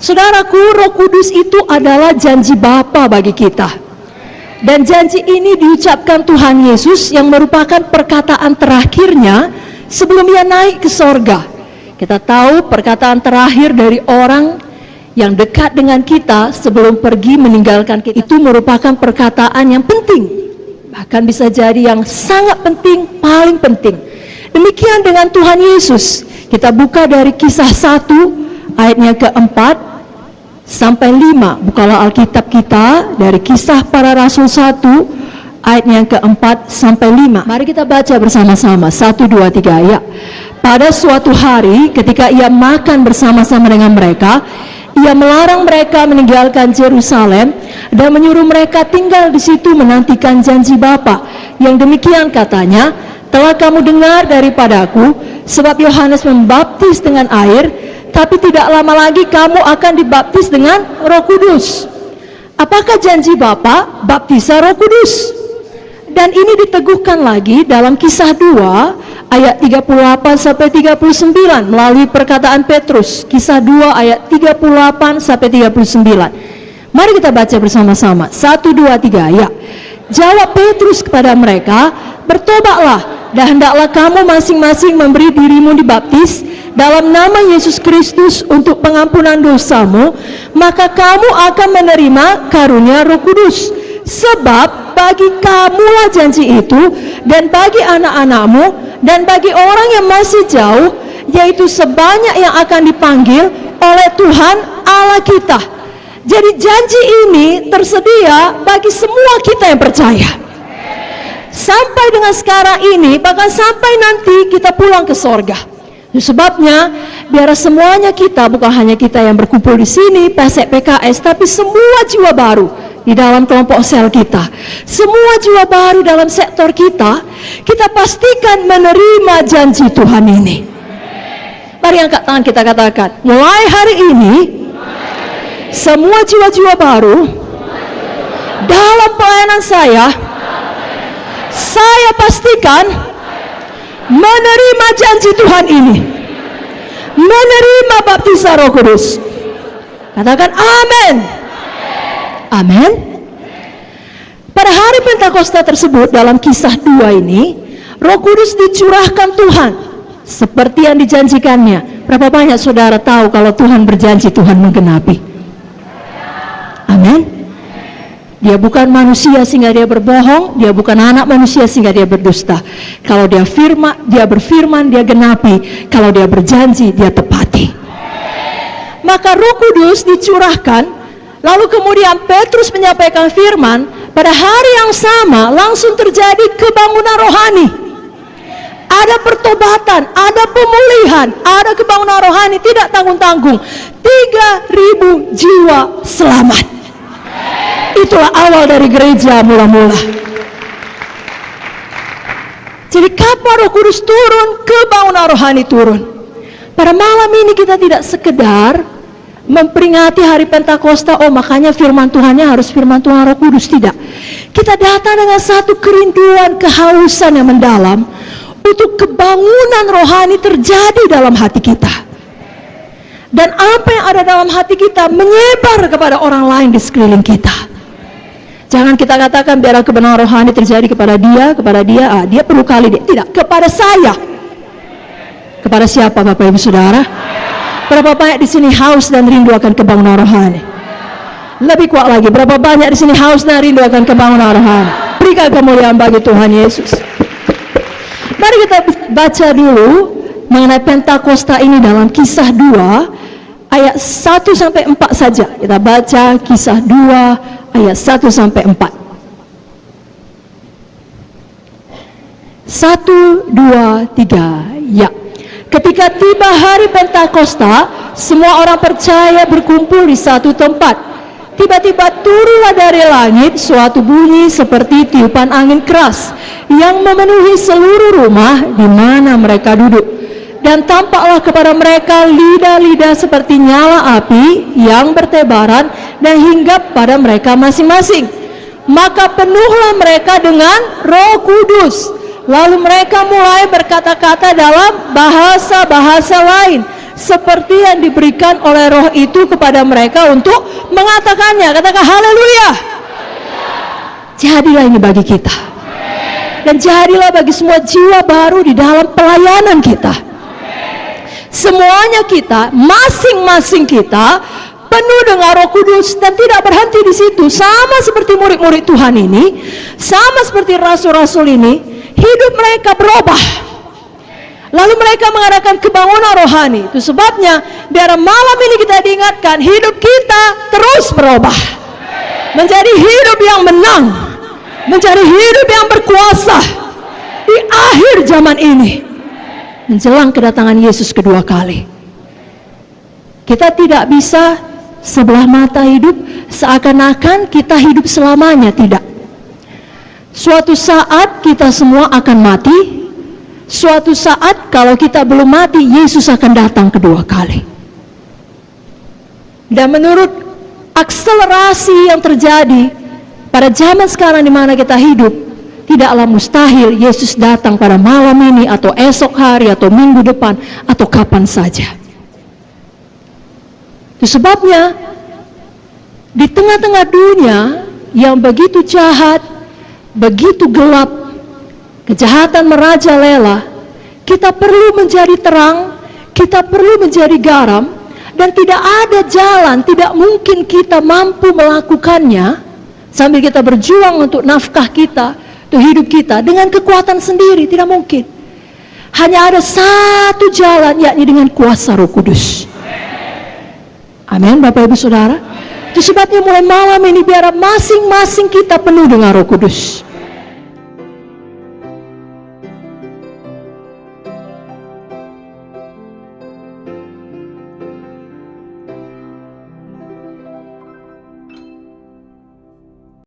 Saudaraku, Roh Kudus itu adalah janji Bapa bagi kita. Dan janji ini diucapkan Tuhan Yesus yang merupakan perkataan terakhirnya sebelum Ia naik ke sorga. Kita tahu perkataan terakhir dari orang yang dekat dengan kita sebelum pergi meninggalkan kita itu merupakan perkataan yang penting. Bahkan bisa jadi yang sangat penting, paling penting. Demikian dengan Tuhan Yesus. Kita buka dari Kisah 1 ayatnya ke-4 sampai 5. Bukalah Alkitab kita dari Kisah Para Rasul 1 ayat yang ke-4 sampai 5. Mari kita baca bersama-sama. 1, 2, 3 ya. Pada suatu hari ketika Ia makan bersama-sama dengan mereka, Ia melarang mereka meninggalkan Yerusalem dan menyuruh mereka tinggal di situ menantikan janji Bapa. Yang demikian katanya, telah kamu dengar daripadaku, sebab Yohanes membaptis dengan air, tapi tidak lama lagi kamu akan dibaptis dengan Roh Kudus. Apakah janji Bapa? Baptisan Roh Kudus. Dan ini diteguhkan lagi dalam Kisah 2 ayat 38 sampai 39 melalui perkataan Petrus. Kisah 2 ayat 38 sampai 39. Mari kita baca bersama-sama. 1, 2, 3 ya. Jawab Petrus kepada mereka, bertobatlah dan hendaklah kamu masing-masing memberi dirimu dibaptis dalam nama Yesus Kristus untuk pengampunan dosamu, maka kamu akan menerima karunia Roh Kudus. Sebab bagi kamulah janji itu, dan bagi anak-anakmu, dan bagi orang yang masih jauh, yaitu sebanyak yang akan dipanggil oleh Tuhan Allah kita. Jadi janji ini tersedia bagi semua kita yang percaya. Sampai dengan sekarang ini, bahkan sampai nanti kita pulang ke sorga. Sebabnya, biar semuanya kita, bukan hanya kita yang berkumpul di sini, PSEK PKS, tapi semua jiwa baru di dalam kelompok sel kita, semua jiwa baru dalam sektor kita, kita pastikan menerima janji Tuhan ini. Mari angkat tangan kita katakan, mulai hari ini, semua jiwa-jiwa baru dalam pelayanan saya pastikan menerima janji Tuhan ini, menerima baptisan Roh Kudus. Katakan amin. Amin. Pada hari Pentakosta tersebut dalam Kisah 2 ini, Roh Kudus dicurahkan Tuhan seperti yang dijanjikannya. Berapa banyak saudara tahu kalau Tuhan berjanji, Tuhan menggenapi? Amin. Dia bukan manusia sehingga dia berbohong, dia bukan anak manusia sehingga dia berdusta. Kalau dia berfirman, dia genapi. Kalau dia berjanji, dia tepati. Maka Roh Kudus dicurahkan, lalu kemudian Petrus menyampaikan firman, pada hari yang sama langsung terjadi kebangunan rohani. Ada pertobatan, ada pemulihan, ada kebangunan rohani, tidak tanggung-tanggung. 3.000 jiwa selamat. Itulah awal dari gereja mula-mula. Jadi kapan Roh Kudus turun, kebangunan rohani turun. Pada malam ini kita tidak sekedar memperingati hari Pentakosta, oh makanya firman Tuhannya harus firman Tuhan Roh Kudus, tidak. Kita datang dengan satu kerinduan, kehausan yang mendalam untuk kebangunan rohani terjadi dalam hati kita. Dan apa yang ada dalam hati kita menyebar kepada orang lain di sekeliling kita. Jangan kita katakan biar kebenaran rohani terjadi kepada dia, dia perlu kali dia. Tidak, kepada saya. Kepada siapa Bapak Ibu Saudara? Berapa banyak di sini haus dan rindu akan kebangunan rohani? Lebih kuat lagi, berapa banyak di sini haus dan rindu akan kebangunan rohani? Berikan kemuliaan bagi Tuhan Yesus. Mari kita baca dulu mengenai Pentakosta ini dalam Kisah 2 ayat 1 sampai 4 saja. Kita baca Kisah 2 ayat 1 sampai 4. 1, 2, 3, ya. Ketika tiba hari Pentakosta, semua orang percaya berkumpul di satu tempat. Tiba-tiba turunlah dari langit suatu bunyi seperti tiupan angin keras yang memenuhi seluruh rumah di mana mereka duduk. Dan tampaklah kepada mereka lidah-lidah seperti nyala api yang bertebaran dan hinggap pada mereka masing-masing. Maka penuhlah mereka dengan Roh Kudus. Lalu mereka mulai berkata-kata dalam bahasa-bahasa lain seperti yang diberikan oleh Roh itu kepada mereka untuk mengatakannya. Katakan haleluya. Jadilah ini bagi kita, dan jadilah bagi semua jiwa baru di dalam pelayanan kita. Semuanya kita, masing-masing kita penuh dengan Roh Kudus, dan tidak berhenti di situ. Sama seperti murid-murid Tuhan ini, sama seperti rasul-rasul ini, hidup mereka berubah. Lalu mereka mengadakan kebangunan rohani. Itu sebabnya dalam malam ini kita diingatkan, hidup kita terus berubah menjadi hidup yang menang, menjadi hidup yang berkuasa di akhir zaman ini, menjelang kedatangan Yesus kedua kali. Kita tidak bisa sebelah mata hidup seakan-akan kita hidup selamanya. Tidak. Suatu saat kita semua akan mati. Suatu saat kalau kita belum mati, Yesus akan datang kedua kali. Dan menurut akselerasi yang terjadi pada zaman sekarang di mana kita hidup, tidaklah mustahil Yesus datang pada malam ini atau esok hari atau minggu depan atau kapan saja. Itu sebabnya di tengah-tengah dunia yang begitu jahat, begitu gelap, kejahatan merajalela, kita perlu menjadi terang, kita perlu menjadi garam, dan tidak ada jalan, tidak mungkin kita mampu melakukannya sambil kita berjuang untuk nafkah kita, untuk hidup kita dengan kekuatan sendiri. Tidak mungkin. Hanya ada satu jalan, yakni dengan kuasa Roh Kudus. Amin, Bapak Ibu Saudara. Itu sebabnya mulai malam ini biar masing-masing kita penuh dengan Roh Kudus.